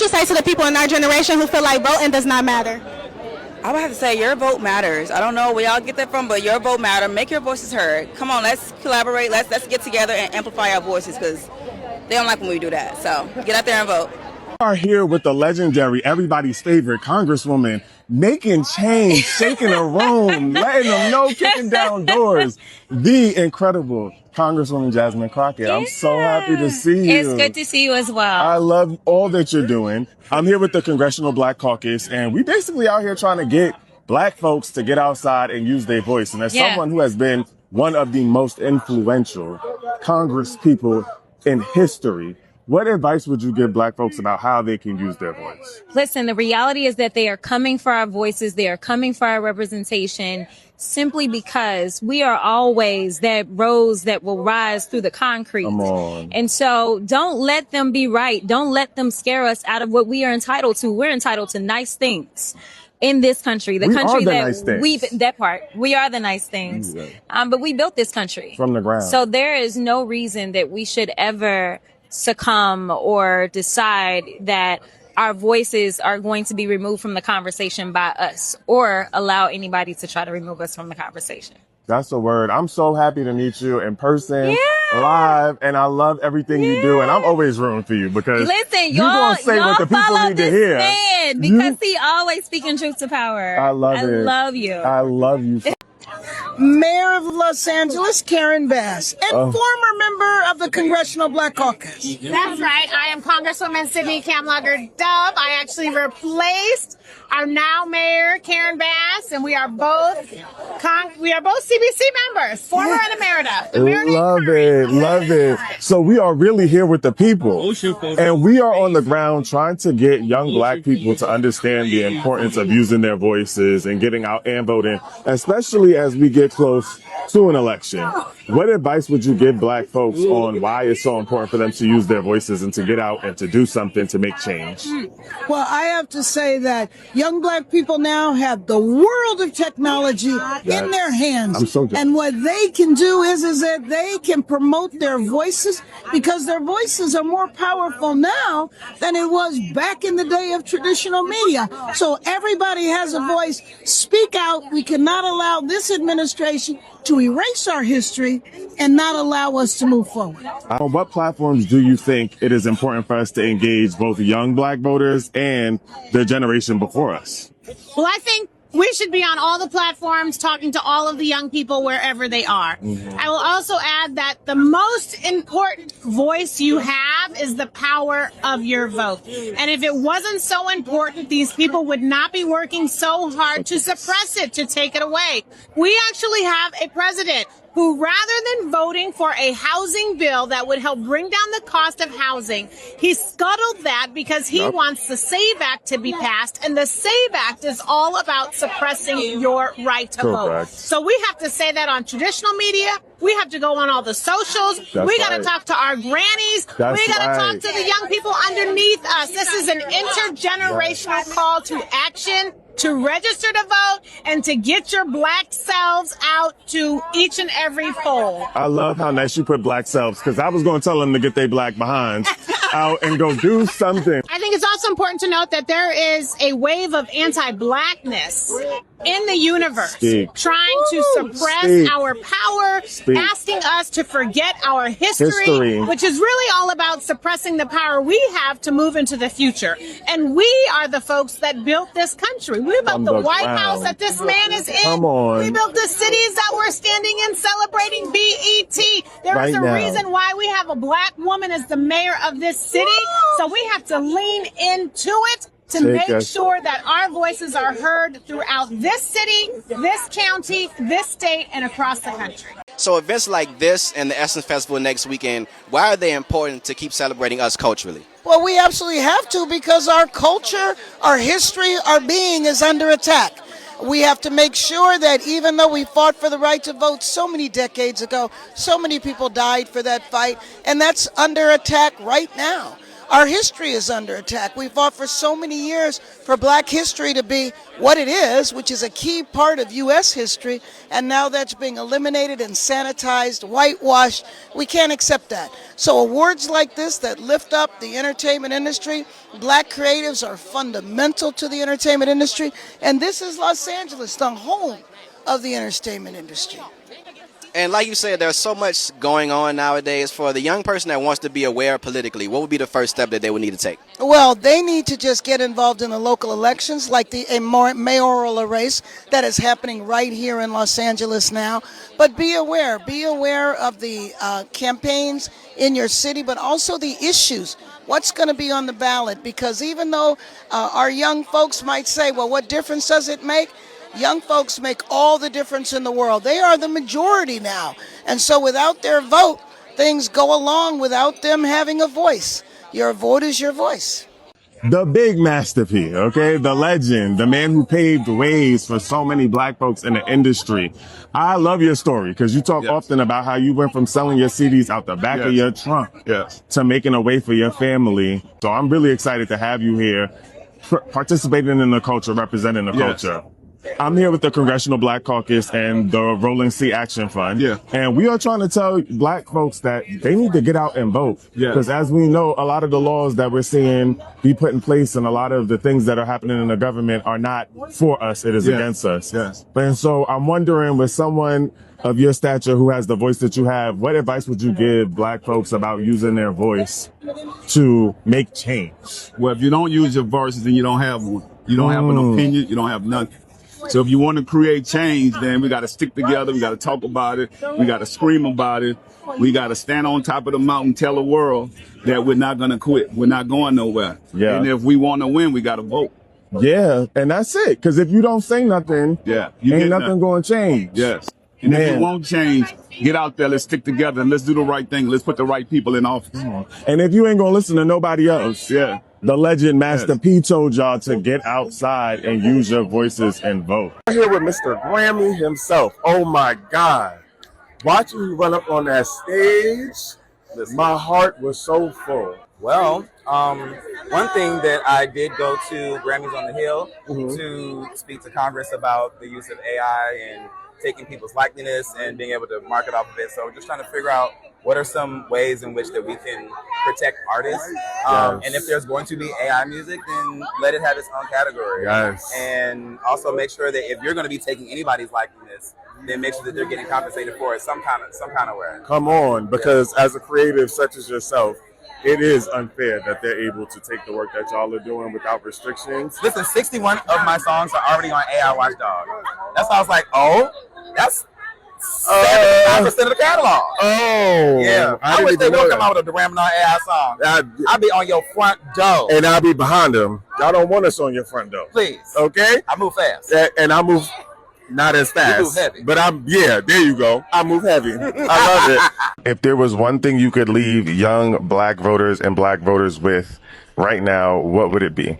would you say to the people in our generation who feel like voting does not matter? I would have to say your vote matters. I don't know where y'all get that from, but your vote matters. Make your voices heard. Come on, let's collaborate. Let's get together and amplify our voices because they don't like when we do that. So get out there and vote. We are here with the legendary, everybody's favorite Congresswoman, making change, shaking a room, letting them know, kicking down doors. The incredible Congresswoman Jasmine Crockett. I'm so happy to see you. It's good to see you as well. I love all that you're doing. I'm here with the Congressional Black Caucus, and we basically out here trying to get black folks to get outside and use their voice. And as someone who has been one of the most influential Congress people in history, what advice would you give black folks about how they can use their voice? Listen, the reality is that they are coming for our voices. They are coming for our representation simply because we are always that rose that will rise through the concrete. Come on. And so don't let them be right. Don't let them scare us out of what we are entitled to. We're entitled to nice things in this country. The we country are the that nice things. that part. We are the nice things. But we built this country from the ground. So there is no reason that we should ever succumb or decide that our voices are going to be removed from the conversation by us or allow anybody to try to remove us from the conversation. That's the word. I'm so happy to meet you in person, live, and I love everything you do. And I'm always rooting for you because listen, you're going to say what the people need to hear. Man, because he always speaking truth to power. I love it. I love you. I love you. Mayor of Los Angeles, Karen Bass, and former member of the Congressional Black Caucus. That's right. I am Congresswoman Sydney Kamlager Dove. I actually replaced our now mayor, Karen Bass, and we are both CBC members, former and emerita. Love it. So we are really here with the people, and we are on the ground trying to get young black people to understand the importance of using their voices and getting out and voting, especially as we get close to an election. What advice would you give black folks on why it's so important for them to use their voices and to get out and to do something to make change? Well, I have to say that young black people now have the world of technology in their hands. And what they can do is that they can promote their voices because their voices are more powerful now than it was back in the day of traditional media. So everybody has a voice. Speak out. We cannot allow this administration to erase our history and not allow us to move forward. On what platforms do you think it is important for us to engage both young black voters and the generation before us? Well, I think we should be on all the platforms talking to all of the young people wherever they are. I will also add that the most important voice you have is the power of your vote. And if it wasn't so important, these people would not be working so hard to suppress it, to take it away. We actually have a president who, rather than voting for a housing bill that would help bring down the cost of housing, he scuttled that because he wants the SAVE Act to be passed. And the SAVE Act is all about suppressing your right to vote. So we have to say that on traditional media. We have to go on all the socials. We got to talk to our grannies. We got to talk to the young people underneath us. This is an intergenerational call to action, to register to vote, and to get your black selves out to each and every poll. I love how nice you put black selves, because I was going to tell them to get their black behinds out and go do something. I think it's also important to note that there is a wave of anti-blackness in the universe, trying to suppress our power, asking us to forget our history, which is really all about suppressing the power we have to move into the future. And we are the folks that built this country. We built the White House that this man is in. We built the cities that we're standing in celebrating BET. There is a reason why we have a black woman as the mayor of this city. So we have to lean into it to make sure that our voices are heard throughout this city, this county, this state, and across the country. So events like this and the Essence Festival next weekend, why are they important to keep celebrating us culturally? Well, we absolutely have to, because our culture, our history, our being is under attack. We have to make sure that even though we fought for the right to vote so many decades ago, so many people died for that fight, and that's under attack right now. Our history is under attack. We fought for so many years for black history to be what it is, which is a key part of U.S. history, and now that's being eliminated and sanitized, whitewashed. We can't accept that. So awards like this that lift up the entertainment industry, black creatives are fundamental to the entertainment industry, and this is Los Angeles, the home of the entertainment industry. And like you said, there's so much going on nowadays. For the young person that wants to be aware politically, what would be the first step that they would need to take? Well, they need to just get involved in the local elections, like the mayoral race that is happening right here in Los Angeles now. But be aware of the campaigns in your city, but also the issues. What's going to be on the ballot? Because even though our young folks might say, well, what difference does it make? Young folks make all the difference in the world. They are the majority now. And so without their vote, things go along without them having a voice. Your vote is your voice. The big Master P, okay? The legend, the man who paved ways for so many black folks in the industry. I love your story because you talk often about how you went from selling your CDs out the back of your trunk to making a way for your family. So I'm really excited to have you here participating in the culture, representing the culture. I'm here with the Congressional Black Caucus and the Rolling Sea Action Fund. And we are trying to tell black folks that they need to get out and vote. Because as we know, a lot of the laws that we're seeing be put in place and a lot of the things that are happening in the government are not for us. It is against us. And so I'm wondering, with someone of your stature who has the voice that you have, what advice would you give black folks about using their voice to make change? Well, if you don't use your voice, then you don't have one. You don't have an opinion. You don't have nothing. So if you want to create change, then we got to stick together. We got to talk about it. We got to scream about it. We got to stand on top of the mountain, tell the world that we're not going to quit. We're not going nowhere. And if we want to win, we got to vote. And that's it. Because if you don't say nothing, ain't nothing going to change. And if you won't change, get out there. Let's stick together and let's do the right thing. Let's put the right people in office. And if you ain't going to listen to nobody else, the legend Master P told y'all to get outside and use your voices and vote. I'm here with Mr. Grammy himself. Oh my God. Watching you run up on that stage, my heart was so full. Well, one thing that I did go to Grammys on the Hill to speak to Congress about the use of AI and taking people's likeness and being able to market off of it. So we're just trying to figure out what are some ways in which that we can protect artists. And if there's going to be AI music, then let it have its own category. And also make sure that if you're going to be taking anybody's likeness, then make sure that they're getting compensated for it some kind of way. Come on, because as a creative such as yourself, it is unfair that they're able to take the work that y'all are doing without restrictions. Listen, 61 of my songs are already on AI Watchdog. That's why I was like, oh, that's 75% of the catalog. I wish they would come out with a Duran Bernard AI song. I'll be on your front door. And I'll be behind them. Y'all don't want us on your front door. Please. Okay? I move fast. And I move not as fast. You move heavy. But there you go. I move heavy. I love it. If there was one thing you could leave young black voters and black voters with right now, what would it be?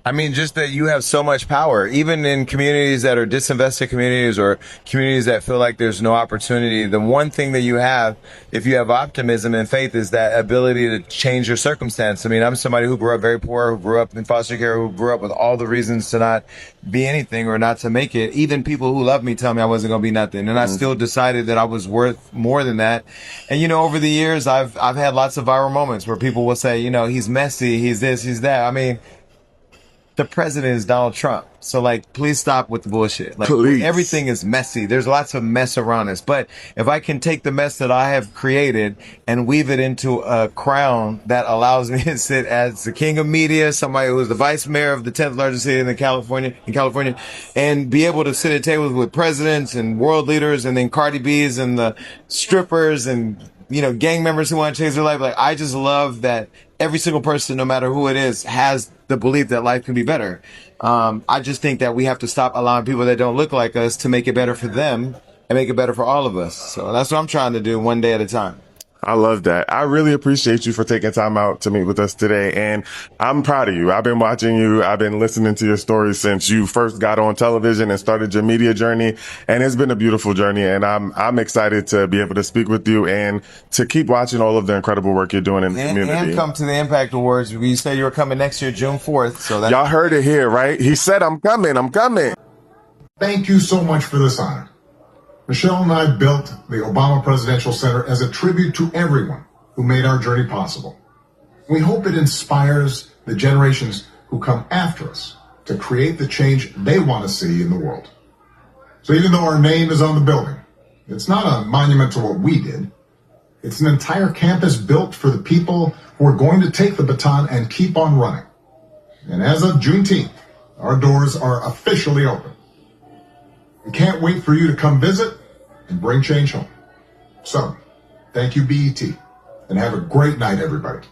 I mean, just that you have so much power, even in communities that are disinvested communities or communities that feel like there's no opportunity. The one thing that you have, if you have optimism and faith, is that ability to change your circumstance. I mean, I'm somebody who grew up very poor, who grew up in foster care, who grew up with all the reasons to not be anything or not to make it. Even people who love me tell me I wasn't going to be nothing. And I still decided that I was worth more than that. And, you know, over the years, I've had lots of viral moments where people will say, you know, he's messy, he's this, he's that. I mean, the president is Donald Trump. So, like, please stop with the bullshit. Like, everything is messy. There's lots of mess around us. But if I can take the mess that I have created and weave it into a crown that allows me to sit as the king of media, somebody who is the vice mayor of the 10th largest city in California, and be able to sit at tables with presidents and world leaders and then Cardi B's and the strippers and, you know, gang members who want to change their life. Like, I just love that every single person, no matter who it is, has the belief that life can be better. I just think that we have to stop allowing people that don't look like us to make it better for them and make it better for all of us. So that's what I'm trying to do, one day at a time. I love that. I really appreciate you for taking time out to meet with us today. And I'm proud of you. I've been watching you. I've been listening to your stories since you first got on television and started your media journey. And it's been a beautiful journey. And I'm excited to be able to speak with you and to keep watching all of the incredible work you're doing in the community. And come to the Impact Awards. You said you were coming next year, June 4th. So y'all heard it here, right? He said, I'm coming. Thank you so much for this honor. Michelle and I built the Obama Presidential Center as a tribute to everyone who made our journey possible. We hope it inspires the generations who come after us to create the change they want to see in the world. So even though our name is on the building, it's not a monument to what we did. It's an entire campus built for the people who are going to take the baton and keep on running. And as of Juneteenth, our doors are officially open. We can't wait for you to come visit and bring change home. So, thank you, BET, and have a great night, everybody.